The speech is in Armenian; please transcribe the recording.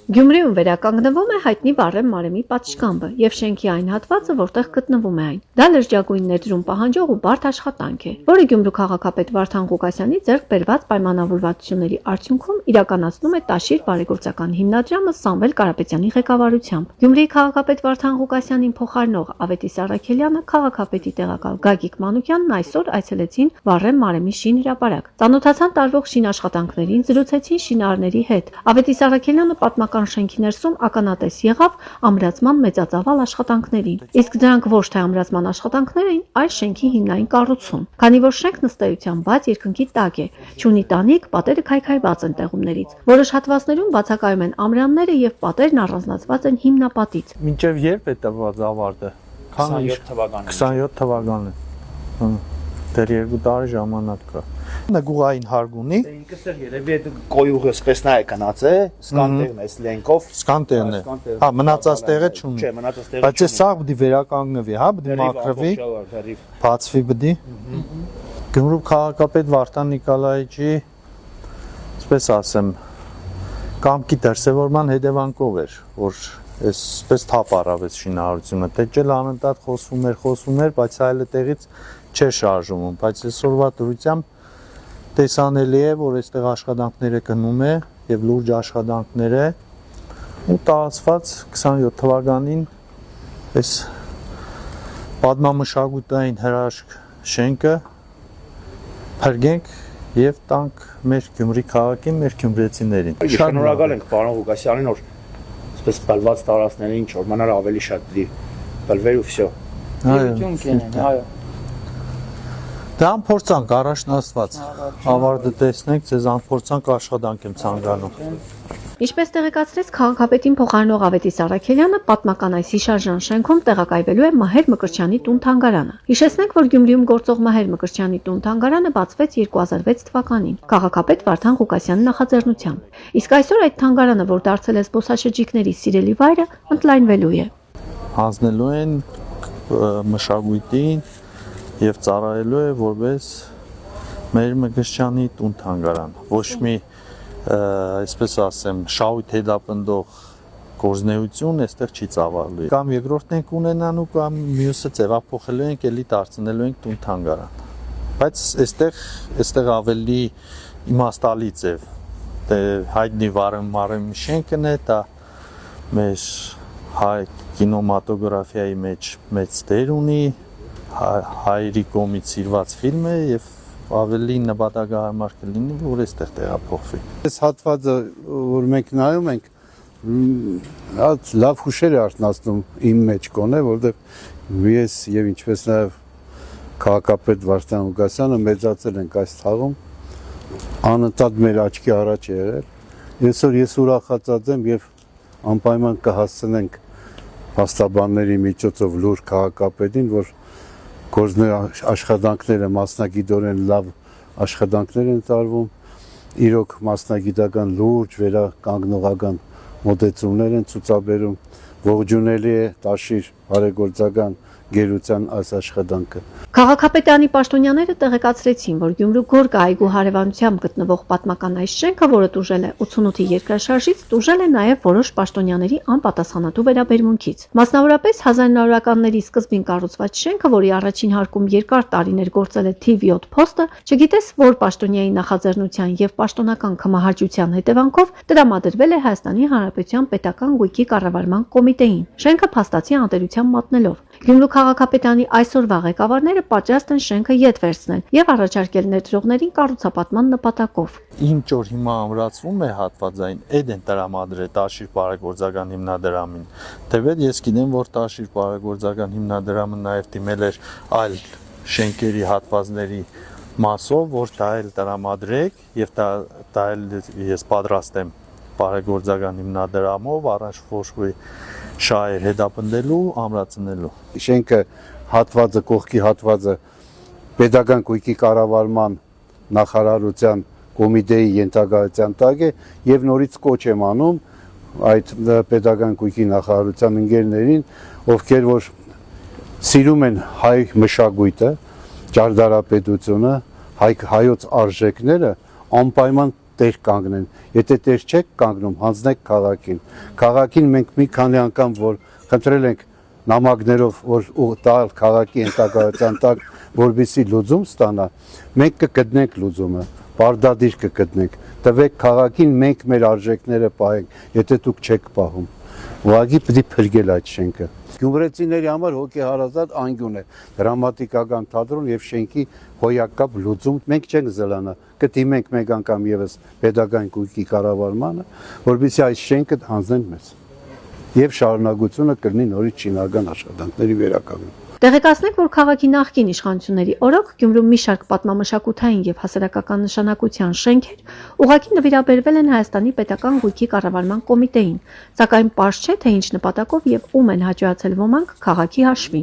Գյումրիում վերականգնվում է հայտնի Վառեմ Մարեմի պատշգամբը եւ շենքի այն հատվածը, որտեղ գտնվում է այն։ Դա լրջագույն ներդրում պահանջող ու բարդ աշխատանք է, որը Գյումրու քաղաքապետ Վարդան Ղուկասյանի ձեռք բերված պայմանավորվածությունների արդյունքում իրականացնում է Տաշիր բարեգործական հիմնադրամը Սամվել Կարապետյանի ղեկավարությամբ։ Գյումրիի քաղաքապետ Վարդան Ղուկասյանին փոխարինող Ավետիս Առաքելյանը, քաղաքապետի տեղակալ Գագիկ Մանուկյանն այսօր այցելեցին Վառեմ Մարեմի շինհրապարակ։ Ծանոթացան տարվող շինաշխատանքներին, զրուցեցին շինարարների հետ։ Ավետիս Առաքելյանը պատմական շենքի ներսում ականատես եղավ ամրացման մեծածավալ աշխատանքներին։ Իսկ դրանք ոչ թե ամրացման աշխատանքներ էին, այլ շենքի հիմնային կառուցում։ Քանի որ շենքն ըստ էության բաց երկնքի տակ է, չունի տանիք, պատերը քայքայված են տեղումներից։ Որոշ հատվածներում բացակայում են ամրանները եւ պատերն առանձնացված են հիմնապատից։ Մինչև երբ է տված ավարտը? 27 թվականին։ 27 թվականին։ Դեռ 2 տարի ժամանակ կա։ Նգուղային հարկ ունի։ Ինքս էլ երևի այդ կոյուղը սպեսնա է գնաց է, սկանտերն է լենկով։ Սկանտերն է։ Հա, մնացած տեղը չունի։ Չէ, մնացած տեղը չունի։ Բայց այս սա պիտի վերականգնվի, հա, պիտի մաքրվի, բացվի պիտի։ Գյումրու քաղաքապետ Վարդան Նիկոլաիչի, ասես ասեմ, կամքի դրսևորման հետևանքով էր, որ այսպես թափ առավ այս շինարարությունը։ Տեճել անընդհատ խոսում էր, բայց այլը տեղից չէր շարժվում, բայց այսօրվա դրությամբ տեսանելի է, որ այստեղ աշխատանքները գնում է եւ լուրջ աշխատանքներ է ու տարածված 27 թվականին այս պատմամշակութային հրաշք շենքը փրկենք եւ տանք մեր Գյումրի քաղաքին, մեր գյումրեցիներին։ Շնորհակալ ենք պարոն Ղուկասյանին, որ այսպես բլված տարածքներին ինչ որ մնար ավելի շատ դի բլվեր ու վсё։ Այո։ Դա ամփորձանք առաջնացված, ավարտը տեսնենք, ձեզ ամփորձանք աշխատանք եմ ցանկանում։ Ինչպես տեղեկացրեց քաղաքապետին փոխարինող Ավետիս Առաքելյանը, պատմական այս հիշարժան շենքում տեղակայվելու է Մհեր Մկրտչյանի տուն-թանգարանը։ Հիշեցնենք, որ Գյումրիում գործող Մհեր Մկրտչյանի տուն-թանգարանը բացվեց 2006 թվականին քաղաքապետ Վարդան Ղուկասյանի նախաձեռնությամբ։ Իսկ այսօր այդ թանգարանը, որ դարձել է զբոսաշրջիկների սիրելի վայրը, ընդլայնվելու է։ Հանձնելու են մշակույթին եւ ծառայելու է որպես Մհեր Մկրտչյանի տուն-թանգարան։ Ոչ մի այսպես ասեմ, շահույթ հետապնդող գործունեություն այստեղ չի ծավալվի։ Կամ երկրորդն ենք ունենալու, կամ մյուսը ձևափոխելու ենք, էլի դարձնելու ենք տուն-թանգարան։ Բայց այստեղ ավելի իմաստալի ձև, հայտնի Վառեմ Մարեմի շենքն է, դա մեր հայ կինոմատոգրաֆիայի մեջ մեծ դեր ունի, հայերի կողմից սիրված ֆիլմ է եւ ավելի նպատակահարմար կլինի, որ այստեղ տեղափոխվի։ Այս հատվածը, որ մենք նայում ենք, լավ հուշեր է արթնացնում իմ մեջ կոնե, որովհետև ես եւ ինչպես նաեւ քաղաքապետ Վարդան Ղուկասյանը մեծացել ենք այս թաղում, անընդհատ մեր աչքի առաջ է եղել։ Այսօր ես ուրախացած եմ եւ անպայման կհասցնենք փաստաբանների միջոցով լուր քաղաքապետին, որ գործնի աշխատանքները մասնագիտորեն լավ աշխատանքներ են տարվում, իրոք մասնագիտական լուրջ վերականգնողական մոտեցումներ են ցուցաբերում, ողջունելի է Տաշիր բարեգործական գերության այս աշխատանքը։ Քաղաքապետյանի պաշտոնյաները տեղեկացրեցին, որ Գյումրու Գորգա այգու հարևանությամբ գտնվող պատմական այս շենքը, որը տուժել է 88-ի երկրաշարժից, տուժել է նաև որոշ պաշտոնյաների անպատասխանատու վերաբերմունքից։ Մասնավորապես 1900-ականների սկզբին կառուցված շենքը, որի առաջին հարկում երկար տարիներ գործել է թիվ 7 փոստը, չգիտես որ պաշտոնյայի նախաձեռնության եւ պաշտոնական կմահաճության հետևանքով տրամադրվել է Հայաստանի Հանրապետության պետական գույքի կառավարման կոմիտեին։ Շենքը փաստացի անտերության մատնելով։ Գյումրու քաղաքապետանի այսօրվա ղեկավարները պատրաստ են շենքը ետ վերցնել եւ առաջարկել ներդրողներին կառուցապատման նպատակով։ Ինչ որ հիմա ամրացվում է հատվածային, այդ են տրամադրել Տաշիր բարեգործական հիմնադրամին։ Թեպետ ես գիտեմ, որ Տաշիր բարեգործական հիմնադրամը նաեւ դիմել էր այլ շենքերի հատվածների մասով, որ դա էլ տրամադրեք եւ դա էլ ես պատրաստ եմ բարեգործական հիմնադրամով առաջ ոչ շահեր հետապնդելու, ամրացնելու։ Շենքը հատվածը, կողքի հատվածը պետական գույքի կառավարման նախարարության կոմիտեի ենթակայության տակ է եւ նորից կոչ եմ անում այդ պետական գույքի նախարարության ընկերներին, ովքեր որ սիրում են հայ մշակույթը, ճարտարապետությունը, հայոց արժեքները, անպայման տեր կանգնեն։ Եթե տեր չեք կանգնում, հանձնեք քաղաքին։ Քաղաքին մենք մի քանի անգամ որ խնդրել ենք նամակներով որ տալ քաղաքի ընտակայության տակ, որպեսզի լուծում ստանա, մենք կգտնենք լուծումը, բարդադիր կգտնենք։ Տվեք քաղաքին, մենք մեր արժեքները պահենք, եթե դուք չեք պահում։ Ուղղակի պետք է փրկել այդ շենքը։ Գյումրեցիների համար հոգեհարազատ անկյուն է, դրամատիկական թատրոն եւ շենքի հոյակապ լուծում։ Մենք չենք զլանա, կդիմենք մեկ անգամ եւս pedagogical կույքի կառավարմանը, որովհետեւ այս շենքը հանձնեն մեզ։ Եվ շարունակությունը կլինի նորից շինական աշխատանքների վերականգնում։ Տեղեկացնենք, որ քաղաքի նախկին իշխանությունների օրոք Գյումրում մի շարք պատմամշակութային եւ հասարակական նշանակության շենքեր ուղղակի նվիրաբերվել են Հայաստանի պետական գույքի կառավարման կոմիտեին, սակայն պարզ չէ, թե ինչ նպատակով եւ ում են հաջողացել ոմանք քաղաքի հաշվին։